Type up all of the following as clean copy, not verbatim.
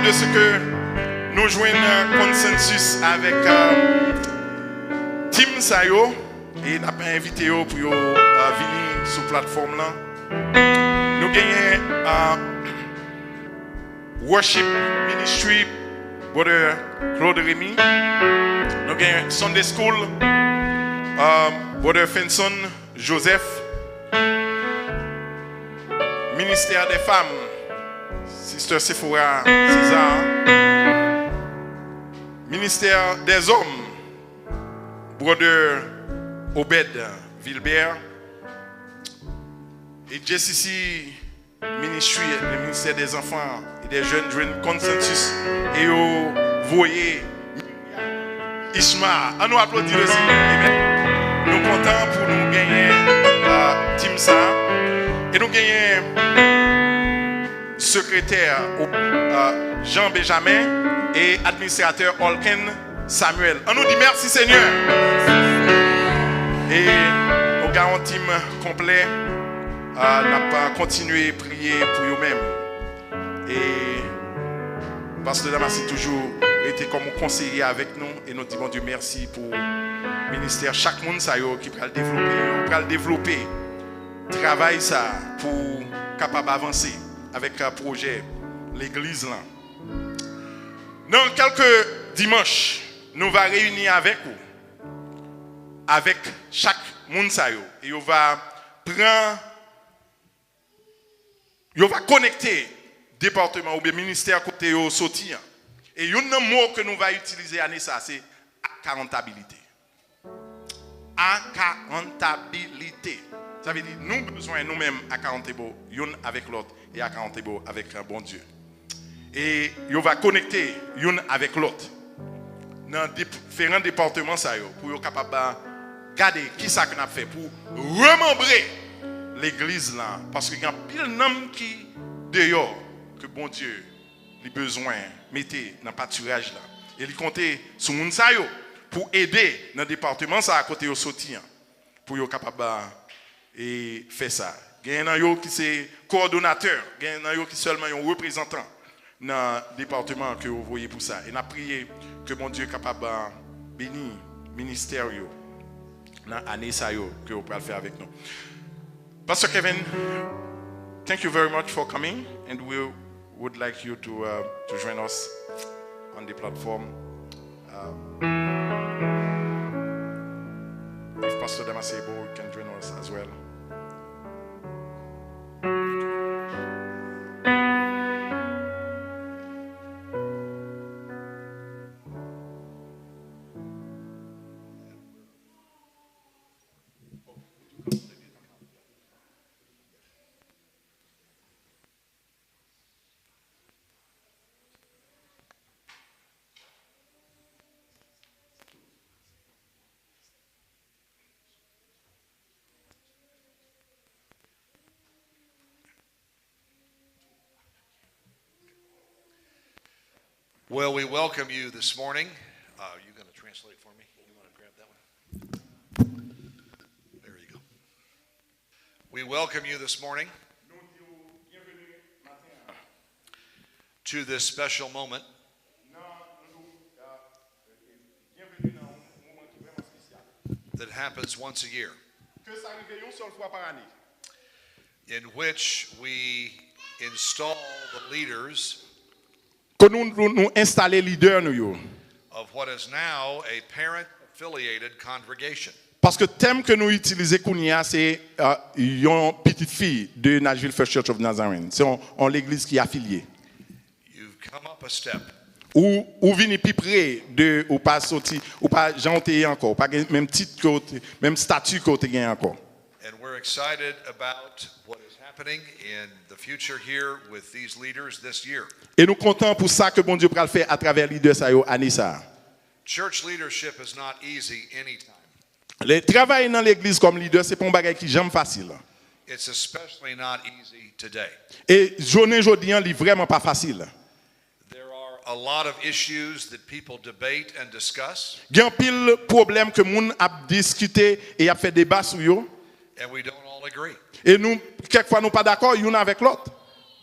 de ce que nous joignons un consensus avec Team Sayo et nous avons invité pour venir sur la plateforme là. Nous gagnons Worship Ministry, Brother Claude Rémy. Nous gagnons Sunday School, Brother Fenson Joseph. Ministère des femmes, Sister Sephora César. Ministère des hommes, Brother Obed Vilbert. Et JCC Ministry, le ministère des enfants et des jeunes consensus. Et vous voyez Ishma. À nous applaudir aussi. Nous sommes contents pour nous gagner Team Sa. Et nous gagnons secrétaire Jean Benjamin et administrateur Olken Samuel. On nous dit merci Seigneur. Et nous gagnons un team complet. Nous pas continué à prier pour eux-mêmes. Et Pasteur Damas a toujours été comme conseiller avec nous. Et nous disons Dieu merci pour le ministère. Chaque monde qui peut le développer. Travaille ça pour capable avancer avec un projet l'église là. Dans quelques dimanches, nous va réunir avec vous avec chaque monde ça et on va prendre on va connecter département ou bien ministère côté au sortir. Et un mot que nous va utiliser année ça c'est accountabilité. Accountabilité. Ça veut dire nous besoin nous-mêmes accountable l'un avec l'autre et accountable avec un bon Dieu. Et on va connecter l'un avec l'autre dans différents départements ça pour être capable de garder qui ça qu'on a fait pour remembrer l'église là parce qu'il y a pile d'hommes qui dehors que bon Dieu les besoins mettez dans pâturage là et il compter sur moun ça pour aider dans département ça à côté au sortir pour être capable et fait ça. Il y a un qui c'est coordonnateur, il y a un qui seulement un représentant dans le département que vous voyez pour ça. Et nous prions que mon Dieu est capable de bénir le ministère dans l'année que vous pouvez faire avec nous. Pastor Kevin, thank you very much for coming and we would like you to join us on the platform. If Pastor Damasebo can join us as well. Well, we welcome you this morning. You going to translate for me? You want to grab that one? There you go. We welcome you this morning to this special moment that happens once a year, in which we install the leaders que nous installer leader nous of what is now a parent-affiliated congregation. parce que le thème que nous utilisons c'est une petite fille de Nashville Church of Nazarene. C'est l'église qui est affiliée. You've come up a step. Ou venez plus près de ou pas sorti ou pas janté encore, pas même titre même statut que tu gagne encore. And we're excited about what is happening in the future here with these leaders this year. Et nous contents pour ça que bon Dieu va le faire à travers leader ça yo année ça. Church leadership is not easy anytime. Le travail dans l'église comme leader c'est pas un bagage qui jamais facile. It's especially not easy today. Et journée aujourd'hui est vraiment pas facile. There are a lot of issues that people debate and discuss. Il y a pile problème que moun a discuté et a fait débat sur yo. And we don't all agree. Et nous quelquefois nous pas d'accord l'un avec l'autre.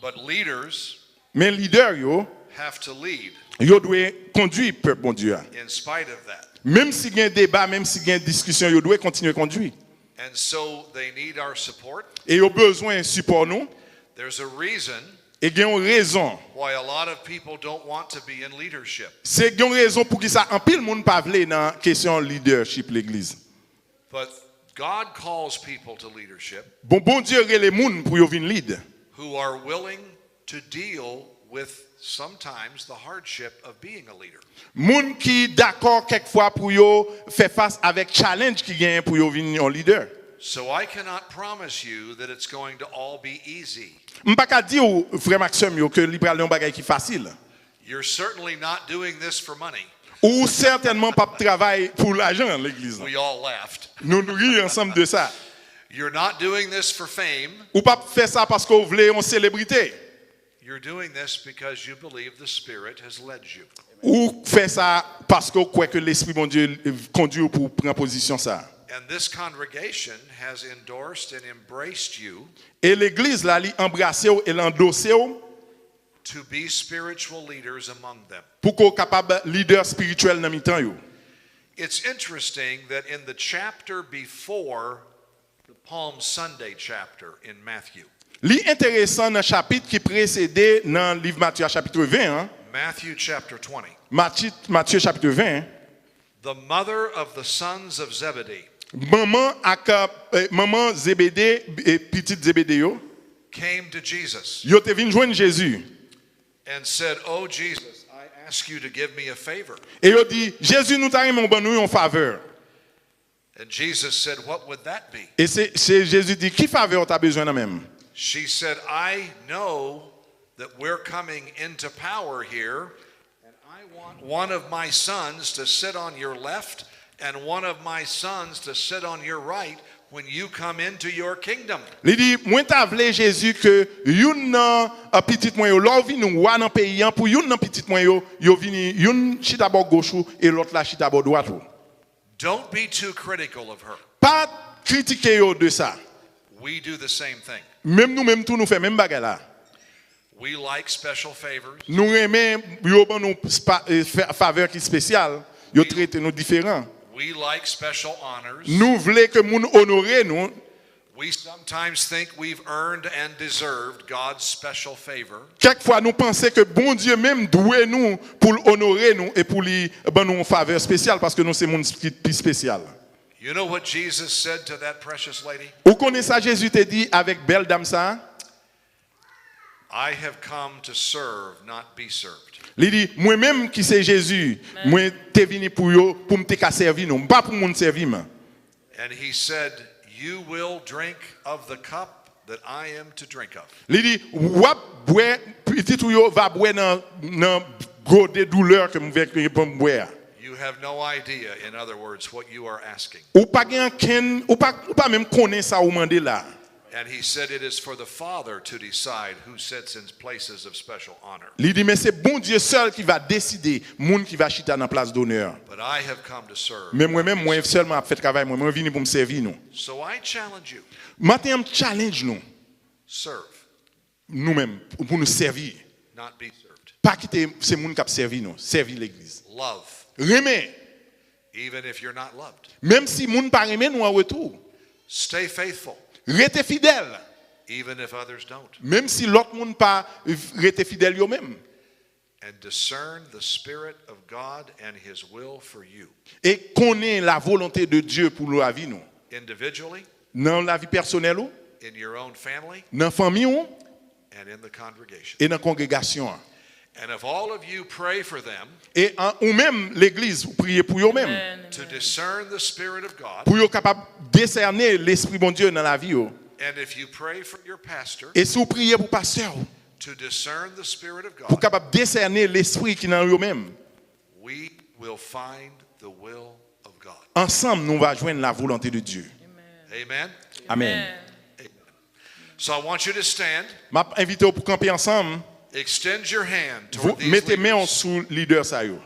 But leaders Mais leader yo have to lead yo doit conduire peuple bon Dieu. in spite of that. Même si il y a un débat, même si il y a une discussion, yo doit continuer à conduire. And so they need our support. Et yo besoin de support nous. There's a reason Et il y a une raison. why a lot of people don't want to be in leadership. C'est une raison pour qui ça en pile monde pas vle dans question leadership l'église. But God calls people to leadership Bon Dieu relè moun pour yo vinn lead. who are willing to deal with sometimes the hardship of being a leader. Moun qui d'accord quelquefois pour yo faire face avec challenge qui gagne pour yo vinn un leader. So I cannot promise you that it's going to all be easy. M'pa ka di ou frère Maxime yo que li pral un bagay qui facile. You're certainly not doing this for money. Ou certainement pas travail pour l'argent l'église. We all laughed. Nous nous rions ensemble de ça. You're not doing this for fame. Ou pas faire ça parce que vous voulez une célébrité. You're doing this because you believe the Spirit has led you. Ou faire ça parce que vous croyez que l'esprit bon Dieu conduit pour prendre position ça. And this congregation has endorsed and embraced you Et l'église là, li embrassé ou et l'endossé ou to be spiritual leaders among them. pour qu'on capable leader spirituel dans mi-temps yo. It's interesting that in the chapter before the Palm Sunday chapter in Matthew, Li intéressant dans chapitre qui précédait dans livre Matthieu chapitre 20 hein. Matthew chapter 20, Matthieu chapitre 20 hein. the mother of the sons of Zebedee maman Zébédée et petite Zébédée yo came to Jesus yo te vinn joindre Jésus and said, "Oh Jesus, I ask you to give me a favor." et yo dit Jésus nous t'a remis ban nous une faveur. And Jesus said, "What would that be?" Et c'est Jésus dit qui faveur t'as besoin de même? She said, "I know that we're coming into power here, and I want one of my sons to sit on your left and one of my sons to sit on your right when you come into your kingdom." Il dit moi t'a vle Jésus que une nan petite moi yo l'on vinn roi dans pays pour une nan petite moi yo vinn une chita bord gauche et l'autre la chita bord droite. Don't be too critical of her. Pas critiquer yo de ça. We do the same thing. Même nous même tout nous fait même bagarre là. We like special favors. Nous aimons yo ban nous faveur qui spéciale, yo traite nous différents. We like special honors. Nous voulons que moun honorer nous. We sometimes think we've earned and deserved God's special favor. Quelquefois nous pensons que bon Dieu même doit nous pour honorer nous et pour lui ban nous une faveur spéciale parce que nous c'est monde plus spécial. You know what Jesus said to that precious lady? Vous connaissez ça Jésus t'a dit avec belle dame ça? I have come to serve, not be served. Il dit moi même qui c'est Jésus, moi t'es venu pour yo pour me te servir non, pas pour moun servir. And he said, "You will drink of the cup that I am to drink of." Il dit wap boire petit ou yo va boire dans gros de douleur que me vais pour boire. You have no idea, in other words, what you are asking. Ou pas gen ken ou pas même connaître ça ou mandé là. And he said it is for the Father to decide who sits in places of special honor. Il dit mais c'est bon Dieu seul qui va décider moun qui va chita dans place d'honneur. But I have come to serve. Mais moi-même moi seulement a fait travail moi venu pour me servir nous. So I challenge you, Maintenant challenge nous serve, nous-mêmes pour nous servir. not be served. Pas quitter ces moun qui servir nous, servir l'église. Love, Remet even if you're not loved. même si moun pas remet nous en retour. Stay faithful, Restez fidèle even if others don't. même si l'autre moun pas rester fidèle yo même. And discern the Spirit of God and His will for you. Et connaît la volonté de Dieu pour la vie nous. Individually, Dans la vie personnelle ou, in your own family, dans la famille ou, and in the congregation. et dans la congrégation. And if all of you pray for them Et ou même l'église, vous priez pour eux même. to discern the Spirit of God, Pour eux capable de décerner l'esprit bon Dieu dans la vie. and if you pray for your pastor Et si vous priez pour pasteur, to discern the Spirit of pour God, capable de décerner l'esprit qui est dans eux même. we will find the will of God. Ensemble, nous allons joindre la volonté de Dieu. Amen. Amen. So I want you to stand, Je m'invite pour camper ensemble. extend your hand Vous toward these mettez main leaders. sous leader ça yo.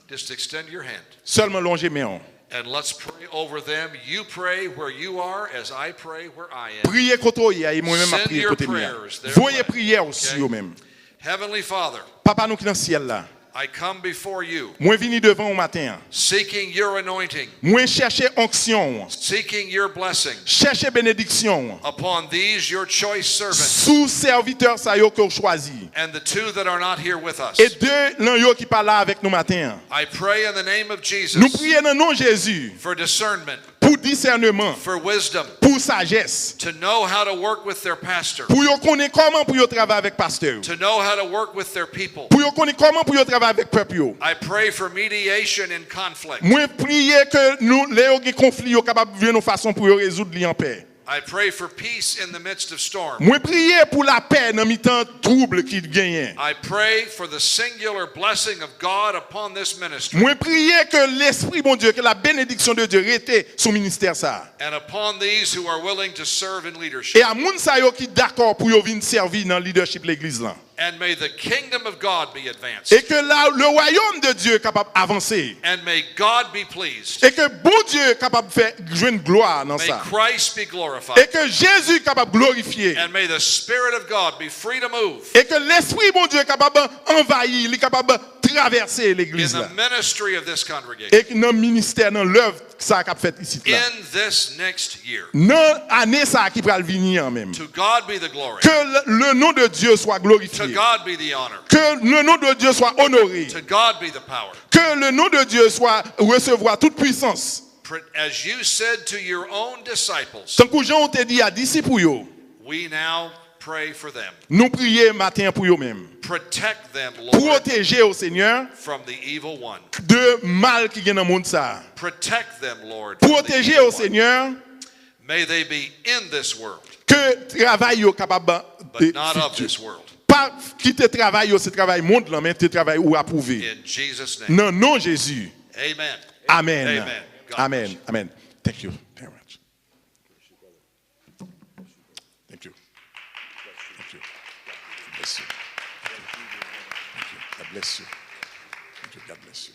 Just extend your hand. Seulement longez main. And let's pray over them. You pray where you are as I pray where I am. Priez côté et moi-même à Send prier your côté mien. prayers their Voyez way. prière aussi Okay? eux même. Heavenly Father, Papa nous qui dans le ciel là. I come before you, Moi vini devant au matin. seeking your anointing, Moi chercher onction, seeking your blessing chercher bénédiction upon these your choice servants, sous serviteur ça yo que vous choisi. and the two that are not here with us. Et deux l'un yo qui parle là avec nous matin. I pray in the name of Nous Jesus prions dans le nom de Jésus for discernment, pour discernement, for wisdom, pour sagesse, to know how to work with their pastor, pour yo connaître comment pour yo travailler avec pasteur, to know how to work with their people. pour yo connaître comment pour yo travailler avec peuple yo. I pray for mediation in conflict. Moi prier que nous les qui conflit yo capable de une façon pour yo résoudre li en paix. I pray for peace in the midst of storm. Moi prier pour la paix dans mi-temps trouble qui gagne. I pray for the singular blessing of God upon this ministry Moi prier que l'esprit bon Dieu, que la bénédiction de Dieu rete sur ministère ça. and upon these who are willing to serve in Et leadership. à moun sa yo qui d'accord pour yo venir servir dans leadership l'église là. And may the kingdom of God be advanced. Et que là le royaume de Dieu est capable d'avancer. And may God be pleased. Et que bon Dieu est capable de faire joindre gloire dans May ça. Christ be Et glorified. que Jésus est capable de glorifier. And may the Spirit of God be free to move Et que l'esprit bon Dieu est capable d'envahir, il est capable de traverser in l'église là. the ministry of this congregation Et que dans le ministère, dans l'œuvre ça a fait ici là. in this next year. Dans l'année ça qui va venir en même. To God be the glory. Que le nom de Dieu soit To glorifié. God be the honor. Que le nom de Dieu soit honoré. To God be the power. Que le nom de Dieu soit recevoir toute puissance. As you said to your own disciples, Tant que Jean te dit à disciples yo, we now pray for them. nous prions matin pour eux même. Protect them, Lord, Protéger au Seigneur from the evil one. de mal qui vient dans le monde ça. Protect them, Lord, from the Protéger evil au one. Seigneur May they be in this world, que travail yo capable but not of this world. pas quitter travail yo, c'est travail monde là mais c'est travail ou approuvé. In Jesus' name. Non non Jésus. Amen. Amen. Amen. God bless Amen. you. Amen. Thank you very much. Thank you. Thank you. God bless you. Thank you. God bless you. Thank you. God bless you.